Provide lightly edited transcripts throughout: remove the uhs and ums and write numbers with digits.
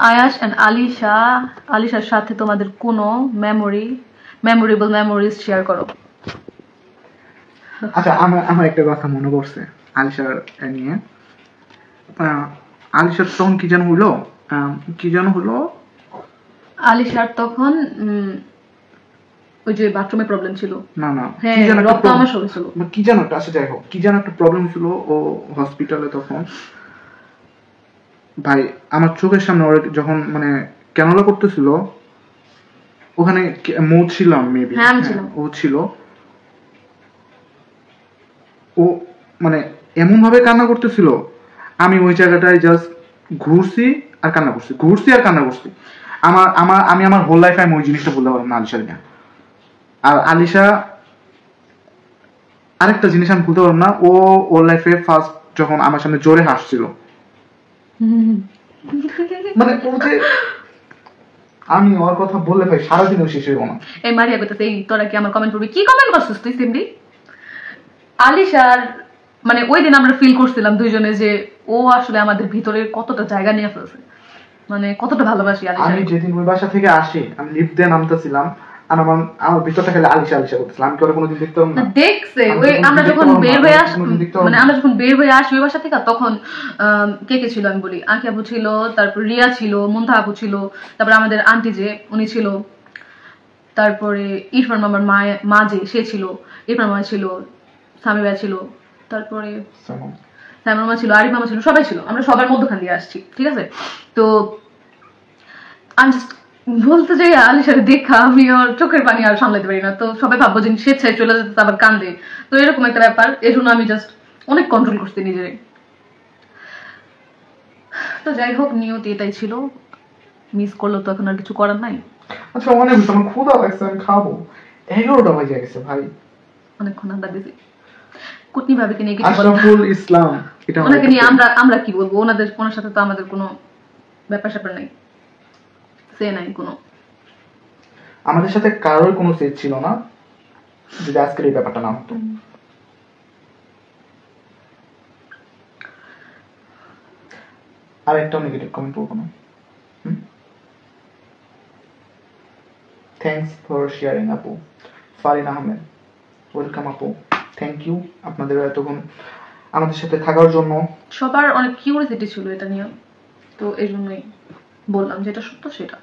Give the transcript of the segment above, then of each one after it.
আয়াশ and আলিশার সাথে তোমাদের কোনো মেমোরেবল মেমোরিজ শেয়ার করো। আচ্ছা, আমার একটা কথা মনে পড়ছে আলিশার নিয়ে। আলিশার তখন কি যেন হলো আলিশার তখন ওই যে বাথরুমে প্রবলেম ছিল। না হ্যাঁ, রক্ত আমার শরীরে ছিল। কি যেন একটা, আচ্ছা যাই হোক, কি যেন একটা প্রবলেম ছিল ও হসপিটালে। তখন ভাই আমার চোখের সামনে ওর যখন মানে ক্যানোলা করতেছিল, ওখানে মৌ ছিলাম মেবি, ও ছিল, ও মানে এমন ভাবে কান্না করতেছিল, আমি ওই জায়গাটায় জাস্ট ঘুরছি আর কান্না করছি। আমি আমার হোল লাইফে আমি ওই জিনিসটা বলতে পারলাম না আলিশার নিয়ে। আর আলিশা আরেকটা জিনিস আমি বলতে পারলাম না, ও ওর লাইফে ফার্স্ট যখন আমার সামনে জোরে হাসছিল, মানে ও যে, আমি ওর কথা বললে ভাই সারাদিনও শেষ হইব না। এই মারিয়া কইতাছে এই তোরা কি আমার কমেন্ট করবি? কি কমেন্ট করছিস তুই সিমরি? আলিশার মানে ওই দিন আমরা ফিল করছিলাম দুইজনে যে ও আসলে আমাদের ভিতরে কতটা জায়গা নিয়ে ফেলছে, মানে কতটা ভালোবাসি আলিশা। আমি যেদিন ওই বাসা থেকে আসি, আমি লিফট দিয়ে নামতেছিলাম আর আমার ভিতরটা খালি আলিশা করতেছিলাম। আমি কি ওরা কোনোদিন দেখতাম না? দেখছে ওই আমরা যখন বের হয়ে আসি, মানে আমরা যখন বের হয়ে আসি ওই বাসা থেকে, তখন কে কে ছিল আমি বলি, আঁকি আপু ছিল, তারপর রিয়া ছিল, মুন্তা আপু ছিল, তারপর আমাদের আন্টি যে উনি ছিল, তারপরে ইরফান মামার মা যে সে ছিল, ইরফান মামা ছিল, সামি ভাই ছিল, তারপরে সামি মামা ছিল, আরিফ মামা ছিল, সবাই ছিল। আমরা সবার মধ্যখান দিয়ে আসছি, ঠিক আছে? তো আমি জাস্ট বলতে যাই আলিশারে দেখা আমি ওর চোখের পানি আর সামলাতে পারি না। তো সবাই ভাববো যে স্বেচ্ছায় চলে যেতে, আবার কান্দে, তো এরকম একটা ব্যাপার। এই জন্য আমি জাস্ট অনেক কন্ট্রোল করছি নিজেরে। তো যাই হোক, নিয়তি এটাই ছিল, মিস করলো তো এখন আর কিছু করার নাই। আচ্ছা অনেক আমার ক্ষুধা লাগছে, আমি খাবো। 11টা বাজে গেছে ভাই, অনেকক্ষণ আড্ডা দিছি। কুটনি ভাবিকে নিয়ে কিছু আশরাফুল ইসলাম, এটা ওনাকে নিয়ে আমরা কি বলবো? ওনার সাথে তো আমাদের কোনো ব্যাপার স্যাপার নাই, সে নাই কোনো, আমাদের সাথে কারোর কোনো সেট ছিল না যদি আজকের এই ব্যাপারটা না হতো। আর একটা নেগেটিভ কমেন্ট পড়বো না। থ্যাংকস ফর শেয়ারিং আপু। ফারিন আহমেদ, ওয়েলকাম আপু, থ্যাংক ইউ আপনাদের এতক্ষণ আমাদের সাথে থাকার জন্য। সবার অনেক কিউরিওসিটি ছিল এটা নিয়ে, তো এই জন্যই বললাম যেটা সত্য সেটা।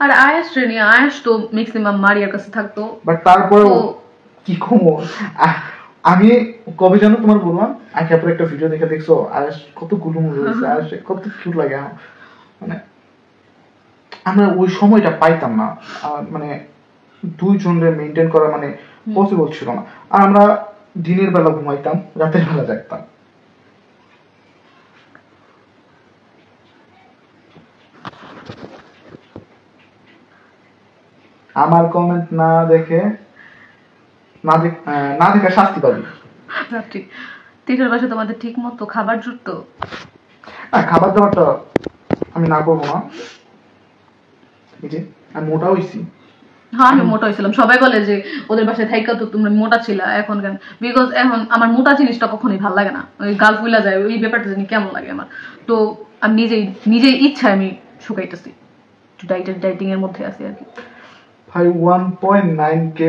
আর আয়াস রে নিয়ে, আয়াস তো ম্যাক্সিমাম মারিয়ার কাছে থাকতো, বাট তারপরেও কি কমো, আমি কবে জানো তোমার বললাম, আগে আপনার একটা ভিডিও দেখে দেখছো আয়াস কত গুলুমুল হয়েছে, আয়াস কত কিউট লাগে। মানে আমরা ওই সময়টা পাইতাম না, মানে দুইজনের মেনটেন করা মানে পসিবল ছিল না। আর আমরা দিনের বেলা ঘুমাইতাম, রাতের বেলা জাগতাম। আমার কমেন্ট না দেখে না দেখে শাস্তি পাবি। তিনের বাসে তোমাদের ঠিক মতো খাবার জুটতো? খাবার দাবারটা আমি না করবো না, এই যে আমি মোটা হইছি। হ্যাঁ আমি মোটা হয়েছিলাম, সবাই বলে যে ওদের বাসায় থাইকা তো তুমি মোটা ছিল, এখন কেন? বিকজ এখন আমার মোটা জিনিসটা কখনোই ভালো লাগে না, ওই গাল ফুলা যায়, ওই ব্যাপারটা জানি কেমন লাগে আমার। তো আমি নিজেই ইচ্ছায় আমি শুকাইতেছি, ডাইটিং এর মধ্যে আছি আর কি। ভাই 1.9k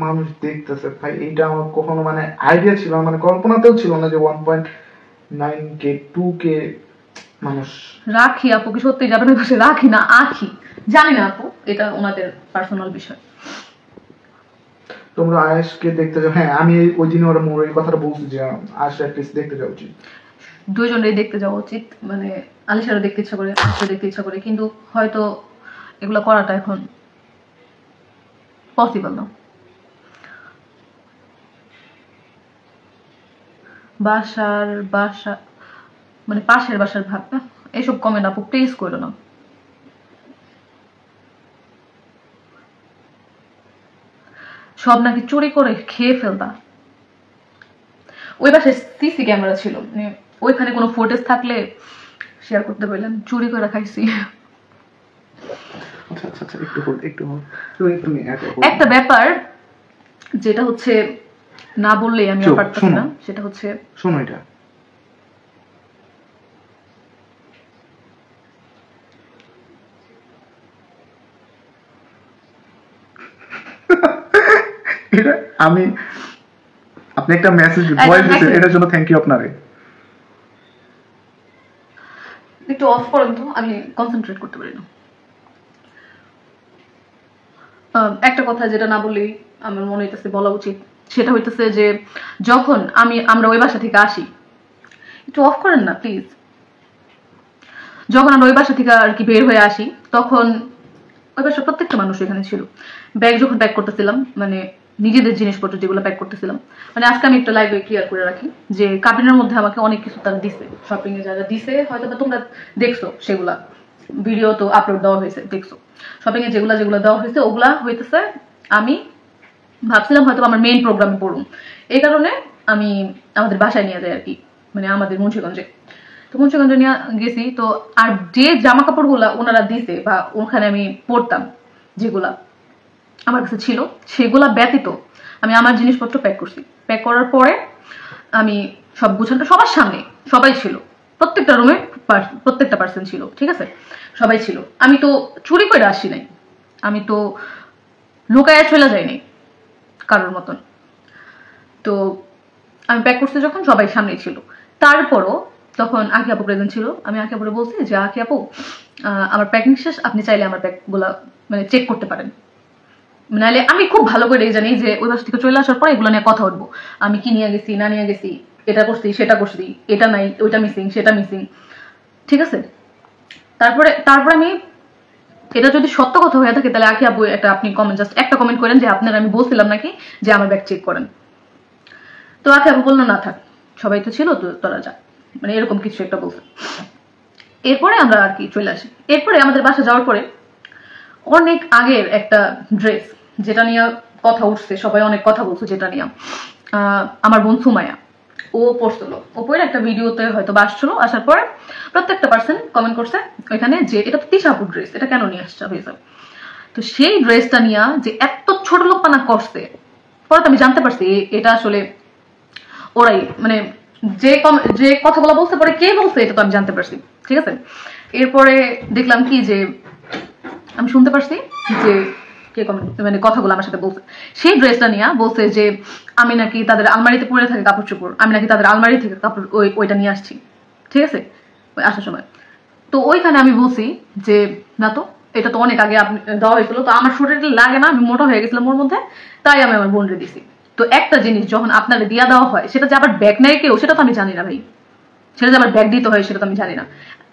মানুষ দেখতেছে ভাই, এইটা আমার কখনো মানে আইডিয়া ছিল না, মানে কল্পনাতেও ছিল না যে 1.9k 2k মানুষ। রাখি আপু কি সত্যি যাবে না পাশে? রাখি না আখি জানি না আপু, এটা ওনাদের পার্সোনাল বিষয়। তোমরা আয়েশকে দেখতে যাও? হ্যাঁ আমি ওই দিন ওরা মোর এই কথাটা বলছি যে আয়েশ অ্যাটলিস্ট দেখতে যাওয়া উচিত, দুইজনেরই দেখতে যাওয়া উচিত। মানে আলিশারও দেখতে ইচ্ছা করে, আয়েশও দেখতে ইচ্ছা করে, কিন্তু হয়তো এগুলো করাটা এখন পসিবল না। বাসা মানে পাশের বাসার ভাব না, এইসব কমেন্ট আপু প্লিজ করো না। সব নাকি চুরি করে খেয়ে ফেলতা। ওই বাসায় সিসি ক্যামেরা ছিল, মানে ওইখানে কোনো ফুটেজ থাকলে শেয়ার করতে পারলাম, চুরি করে খাইছি। একটু একটা ব্যাপার যেটা হচ্ছে না বললেই আমি আর পারতাম না, সেটা হচ্ছে শোনো এটা এটা আমি আপনি একটা মেসেজ ভয়েস দিয়েছেন, এটার জন্য থ্যাংক ইউ আপনারে। একটু অফ করেন তো, আমি কনসেন্ট্রেট করতে পারি না। একটা কথা যেটা না বললেই আমার মনে হইতেছে বলা উচিত, সেটা হইতেছে যে যখন আমরা ওই বাসা থেকে আসি, একটু অফ করেন না প্লিজ। যখন আমরা ওই বাসা থেকে আর কি বের হয়ে আসি, তখন ওই বাসার প্রত্যেকটা মানুষ এখানে ছিল। ব্যাগ যখন প্যাক করতেছিলাম, মানে নিজেদের জিনিসপত্র যেগুলো প্যাক করতেছিলাম, মানে আজকে আমি একটা লাইভে ক্লিয়ার করে রাখি যে কাবিনের মধ্যে আমাকে অনেক কিছু তারা দিছে, শপিং এ যারা দিছে হয়তো তোমরা দেখছো, সেগুলা ভিডিও তো আপলোড দেওয়া হয়েছে, দেখছো। শপিং এ যেগুলা দেওয়া হয়েছে ওগুলা হইতেছে আমি ভাবছিলাম হয়তো আমার মেইন প্রোগ্রামে পড়ুন, এই কারণে আমি আমাদের বাসায় নিয়ে যাই আর কি, মানে আমাদের মুন্সিগঞ্জে। তো মুন্সিগঞ্জে নিয়ে গেছি তো, আর যে জামা কাপড় গুলা ওনারা দিছে বা ওখানে আমি পড়তাম যেগুলা আমার কাছে ছিল, সেগুলা ব্যতীত আমি আমার জিনিসপত্র প্যাক করছি। প্যাক করার পরে আমি সব গুছানো, সবার সামনে সবাই ছিল, প্রত্যেকটা রুমে প্রত্যেকটা পার্সন ছিল, ঠিক আছে, সবাই ছিল। আমি তো চুরি করে আসি নাই, আমি তো লুকায় চলে যাইনি কারোর মতন। তো আমি প্যাক করতে যখন সবাই সামনে ছিল, তারপরও তখন আঁকি আপু প্রেজেন্ট ছিল। আমি আঁকি আপুরে বলছি যে আঁকি আপু আমার প্যাকিং শেষ, আপনি চাইলে আমার প্যাকগুলা মানে চেক করতে পারেন। নাহলে আমি খুব ভালো করে জানি যে ওই বাস থেকে চলে আসার পর এগুলো নিয়ে কথা উঠবো, আমি কি নিয়ে গেছি না নিয়ে গেছি, এটা করছি সেটা করছি, এটা নাই ওইটা মিসিং সেটা মিসিং, ঠিক আছে। তারপরে আমি, এটা যদি সত্য কথা হয়ে থাকে তাহলে আঁকি আপু একটা আপনি কমেন্ট, জাস্ট একটা কমেন্ট করেন যে আপনার আমি বলছিলাম নাকি যে আমার ব্যাগ চেক করেন। তো আঁকি আপু বললো না থাক, সবাই তো ছিল, তো তোরা যা, মানে এরকম কিছু একটা বলছে। এরপরে আমরা আর কি চলে আসি। এরপরে আমাদের বাসা যাওয়ার পরে অনেক আগের একটা ড্রেস যেটা নিয়ে কথা উঠছে, সবাই অনেক কথা বলছে, যেটা নিয়ে আমার বোন সুমাইয়া ও পড়ছিল, ও পরে একটা ভিডিওতে হয়তো আসছিল, আসার পরে প্রত্যেকটা পার্সন কমেন্ট করছে ওইখানে যে এটা তো তিশা আপুর ড্রেস, এটা কেন নিয়ে আসছে হয়েছে। তো সেই ড্রেসটা নিয়ে যে এত ছোট লোকপানা করছে, পরে তো আমি জানতে পারছি এটা আসলে ওরাই, মানে যে কথাগুলো বলছে পরে কে বলছে এটা তো আমি জানতে পারছি, ঠিক আছে। এরপরে দেখলাম কি যে আমি শুনতে পারছি যে কে কমেন্ট, মানে কথাগুলো আমার সাথে বলছে, সেই ড্রেসটা নিয়ে বলছে যে আমি নাকি তাদের আলমারিতে পরে থাকে কাপড় চোপড়, আমি নাকি তাদের আলমারি থেকে কাপড় ওইটা নিয়ে আসছি, ঠিক আছে, ওই আসার সময়। তো ওইখানে আমি বলছি যে না তো, এটা তো অনেক আগে আপনি দেওয়া হয়েছিল, তো আমার শরীরে লাগে না, আমি মোটা হয়ে গেছিলাম ওর মধ্যে, তাই আমি আমার বোনরে দিছি। তো একটা জিনিস যখন আপনারা দিয়া দেওয়া হয়, সেটা যে আবার ব্যাগ নেয় কেউ, সেটা তো আমি জানি না ভাই, সেটা যে আবার ব্যাগ দিতে হয় সেটা তো আমি জানি না।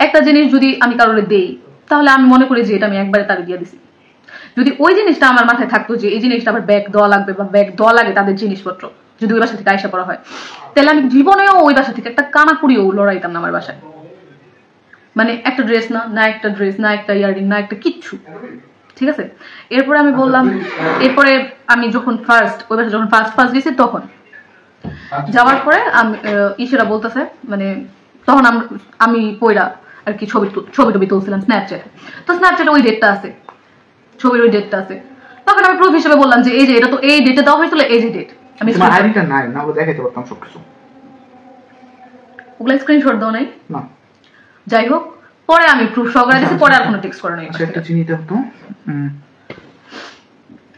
একটা জিনিস যদি আমি কারোরে দেই, তাহলে আমি মনে করি যে এটা আমি একবারে তাকে দিয়ে দিছি। যদি ওই জিনিসটা আমার মাথায় থাকতো যে এই জিনিসটা আবার ব্যাগ দেওয়া লাগবে বা ব্যাগ দেওয়া লাগে তাদের জিনিসপত্র, যদি ওই বাসা থেকে আয়সা করা হয়, তাহলে আমি জীবনেও ওই বাসা থেকে একটা কানাকুড়িও লড়াইতাম না আমার বাসায়। মানে একটা ড্রেস না একটা ড্রেস, না একটা ইয়াররিং, না একটা কিচ্ছু, ঠিক আছে। এরপরে আমি বললাম, এরপরে আমি যখন ওই বাসা যখন ফার্স্ট গেছি, তখন যাওয়ার পরে আমি ইসেরা বলতেছে, মানে তখন আমি পয়রা আর কি ছবি টবি তুলছিলাম স্ন্যাপচ্যাটে, তো স্ন্যাপচ্যাটে ওই ডেটটা আছে, ছবির ওই ডেটটা আছে। তখন আমি প্রুফ হিসেবে বললাম যে এই যে এটা তো এই ডেটে দেওয়া হয়েছিল, এই যে ডেট, আমি আইডিটা নাই না, ও দেখাইতে পারতাম সবকিছু, ওগুলা স্ক্রিনশট দাও নাই না। যাই হোক, পরে আমি প্রুফ সহকারে দিয়েছি, পরে আর কোনো টেক্সট করে নাই। আচ্ছা একটা চিনিতে হতো,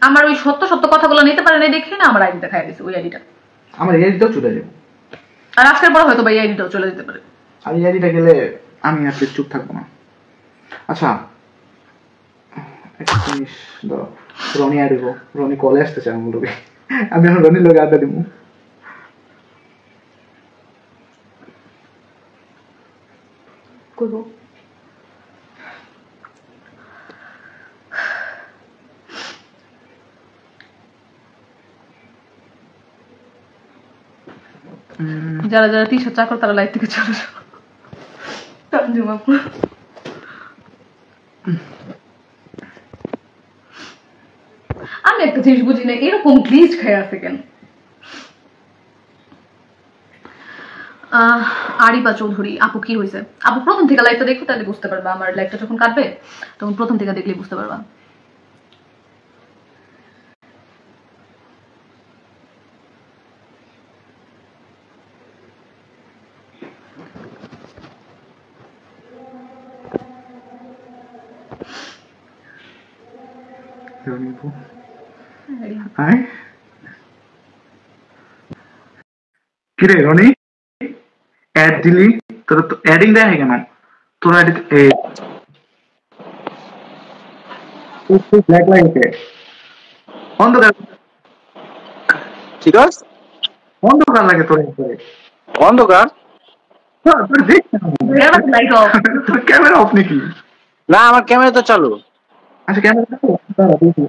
আমার ওই সত্য কথাগুলো নিতে পারে নাই দেখে না আমার আইডি দেখায় দিয়েছে, ওই আইডিটা আমার এই আইডিটাও চলে যাবে, আর আজকের পরে হয়তো এই আইডিটাও চলে যেতে পারে। আর এই আইডিটা গেলে আমি আর চুপ থাকবো না। আচ্ছা একটা জিনিস ধরো, রনি আইডিগো, রনি কলে আসতে চাই আমার লোকে, আমি এখন রনির লোকে আড্ডা দিব। করবো যারা যারা টি-শার্ট চাকর তারা লাইফ থেকে চলে যাও। আমি একটা জিনিস বুঝি না, এরকম গ্লিচ খেয়ে আছে কেন। আরিবা চৌধুরী আপু কি হয়েছে? আপু প্রথম থেকে লাইভটা দেখো, তাহলে বুঝতে পারবা, আমার লাইভটা যখন কাটবে তখন প্রথম থেকে দেখলে বুঝতে পারবা। হাই কিরে রনি অ্যাড দিলি তোর তো অ্যাডিং দেয় কেন তোরা ব্ল্যাক লাইটে অন্ধকার ঠিক আছে অন্ধকার লাগে তোর অন্ধকার তোর দেখ লাইট অফ। তোর ক্যামেরা অফ নাকি না আমার ক্যামেরা তো চালু আচ্ছা ক্যামেরা দেখি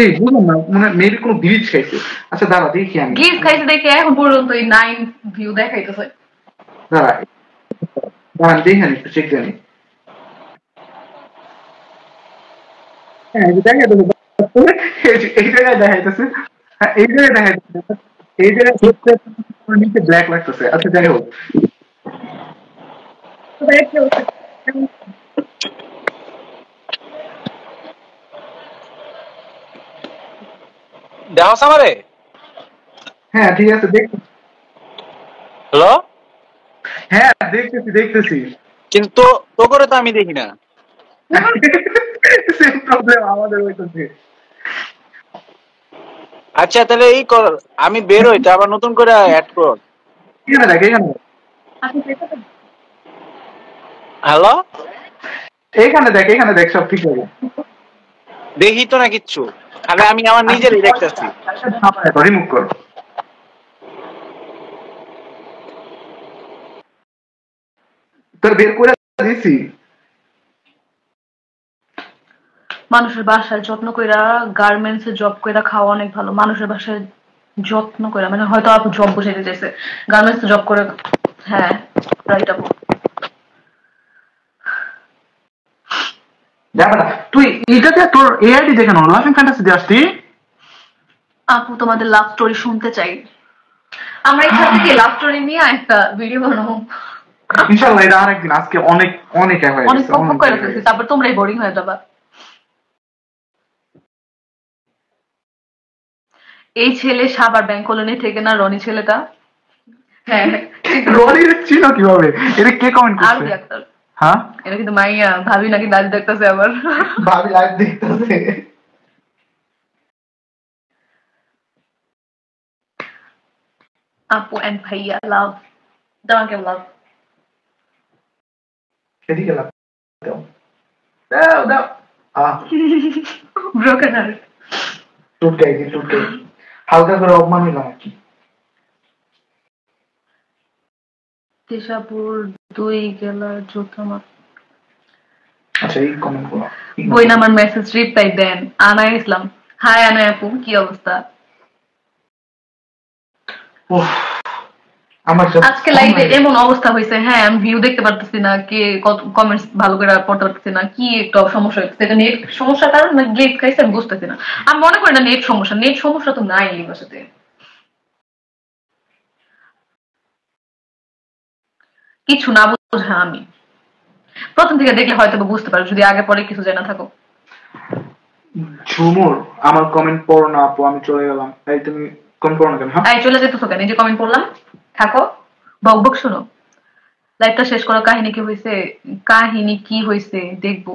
এই বুঝলাম না মানে মেবি কোনো গ্লিচ খাইছে আচ্ছা দাঁড়া দেখি আমি গিফট খাইতে দেখে এখন পর্যন্ত এই 9 ভিউ দেখাইতেছে। দাঁড়া দাঁড়ান দেখি আমি একটু চেক জানি হ্যাঁ এই জায়গায় এই জায়গায় দেখাইতেছে হ্যাঁ এই জায়গায় দেখাইতেছে এই জায়গায় নিচে ব্ল্যাক লাগতেছে আচ্ছা যাই হোক দেখাস আমারে হ্যাঁ ঠিক আছে দেখ হ্যালো হ্যাঁ দেখতেছি কিন্তু তো করে তো আমি দেখি না সেম প্রবলেম আমাদের হইতেছে আচ্ছা তাহলে এই কর আমি বের হইতে আবার নতুন করে অ্যাড কর এখানে দেখ হ্যালো এখানে দেখ সব ঠিক আছে দেখি তো না কিচ্ছু খালি আমি আমার নিজেরই দেখতেছি রিমুভ কর তোর বের করে দিছি মানুষের বাসায় যত্ন কইরা গার্মেন্টস এ জব কইরা খাওয়া অনেক ভালো। মানুষের বাসায় যত্ন কইরা মানে হয়তো আপু জব বসাইতে চাইছে, গার্মেন্টস জব করে। হ্যাঁ রাইট আপু। যাবে না তুই এটাতে তোর এআইডি দেখে নাও লাফিং ফ্যান্টাসি দিয়ে আসতি আপু তোমাদের লাভ স্টোরি শুনতে চাই। আমরা এখান থেকে লাভ স্টোরি নিয়ে একটা ভিডিও বানাবো ইনশাআল্লাহ। এটা আরেকদিন, আজকে অনেক অনেক হয়ে অনেক গেছে, পক্ষ করে ফেলছি, তারপর তোমরাই বোরিং হয়ে যাবা। এই ছেলে সাবার ব্যাংক কলোনি থেকে না, রনি ছেলেটা? হ্যাঁ রনি ছিল কিভাবে? এটা কে কমেন্ট করছে? আরবি আক্তার। হ্যাঁ এটা কিন্তু মাইয়া ভাবি নাকি লাইভ দেখতেছে আবার। ভাবি লাইভ দেখতেছে। আপু এন্ড ভাইয়া লাভ, তোমাকে লাভ। এদিকে লাভ দাও দাও দাও। Broken heart. টুট গাই হালকা করে অপমান হইলাম আর কি। তেশাপুর 2 গেলা জোতামা। আচ্ছা এই কমেন্ট করো। বই নামার মেসেজ রিপ্লাই দেন আনা ইসলাম। হাই আনা আপু, কি অবস্থা? আমার আজকে লাইভে এমন অবস্থা হয়েছে, হ্যাঁ আমি ভিউ দেখতে পারতেছি না, কে কত কমেন্টস ভালো করে পড়তে পারতেছি না, কি একটা সমস্যা হচ্ছে। এটা নেট সমস্যা কারণ না গ্লিচ খাইছে আমি বুঝতেছি না। আমি মনে করি না নেট সমস্যা, নেট সমস্যা তো নাই এই ভাষাতে। কিছু না বুঝা আমি প্রথম থেকে দেখলে হয়তো বুঝতে পারো, যদি আগে পরে কিছু জানা থাকো। ঝুমুর আমার কমেন্ট পড়ো না আপু, আমি চলে গেলাম। এই তুমি কমেন্ট পড়ো না কেন? হ্যাঁ চলে যেতেছো কেন? এই যে কমেন্ট পড়লাম, থাকো বক বক শোনো। লাইভটা শেষ করো। কাহিনী কি হয়েছে, কাহিনী কি হয়েছে দেখবো।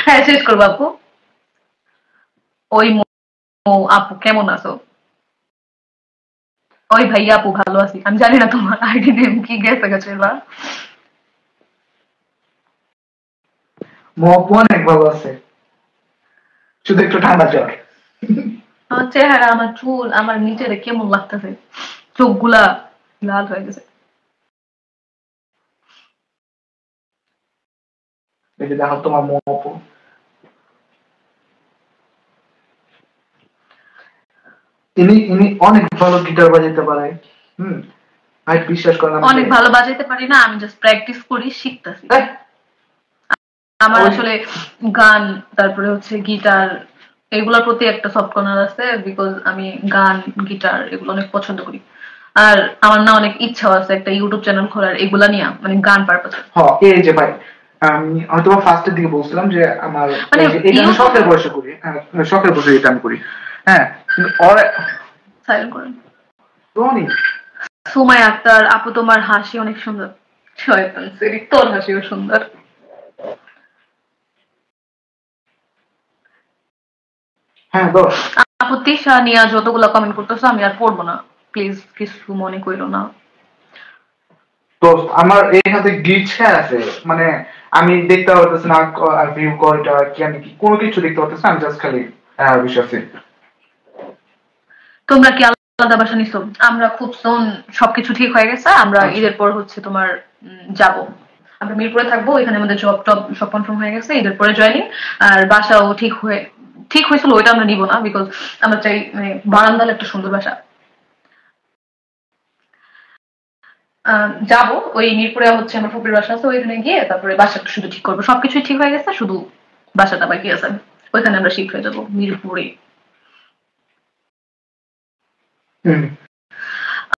হ্যাঁ শেষ করবো আপু। ওই আপু কেমন আছো? ওই ভাইয়া আপু ভালো আছি। আমি জানি না তোমার আইডি নেম কি, গেছে গেছে এবার। মপু অনেক ভালো আছে, শুধু একটু ঠান্ডা জ্বর। আমার চেহারা, আমার চুল, আমার নিচে কেমন লাগতেছে, চোখগুলা লাল হয়ে গেছে। এই যে দেখো তোমার মপু। ইনি অনেক ভালো গিটার বাজাইতে পারে। ভাই বিশ্বাস করেন অনেক ভালো বাজাইতে পারি না, আমি জাস্ট প্র্যাকটিস করি, শিখতেছি। আমার আসলে গান, তারপরে হচ্ছে গিটার, এগুলোর প্রতি একটা সফট কর্নার আছে, বিকজ আমি গান গিটার এগুলো অনেক পছন্দ করি। আর আমার না অনেক ইচ্ছাও আছে একটা ইউটিউব চ্যানেল খোলার, এগুলা নিয়ে, মানে গান পারপাসে। হ্যাঁ এই যে ভাই আমি হয়তো ফার্স্টের দিকে বলছিলাম যে আমার মানে এটা আমি শখের বয়সে করি, শখের বয়সে এটা আমি করি। হ্যাঁ সাইলেন্ট করেন। রনি সুমাই আক্তার আপু তোমার হাসি অনেক সুন্দর। শয়তান সেরি, তোর হাসিও সুন্দর। হ্যাঁ তো আপু তিশা নিয়ে যতগুলো কমেন্ট করতেছো আমি আর পড়বো না, প্লিজ কিছু মনে কইরো না। তো আমার এই হাতে গ্লিচ আছে, মানে আমি দেখতে পারতেছি না ভিউ কলটা কি আমি কি কোনো কিছু দেখতে পারতেছি না, আমি জাস্ট খালি বিশ্বাসী। তোমরা কি আলাদা বাসা নিছো? আমরা খুব সোন সবকিছু ঠিক হয়ে গেছে, আমরা আচ্ছা। ঈদের পর হচ্ছে তোমার যাব, আমরা মিরপুরে থাকবো, এখানে আমাদের জব টব সব কনফার্ম হয়ে গেছে, ঈদের পরে জয়েনিং। আর বাসাও ঠিক হয়েছিল, ওইটা আমরা নিব না, বিকজ আমরা চাই মানে বারান্দাল একটা সুন্দর বাসা। যাবো ওই মিরপুরে হচ্ছে আমার ফুপির বাসা আছে, ওইখানে গিয়ে তারপরে বাসাটা শুধু ঠিক করবো, সবকিছুই ঠিক হয়ে গেছে, শুধু বাসাটা বাকি আছে, ওইখানে আমরা শিফট হয়ে যাবো মিরপুরে।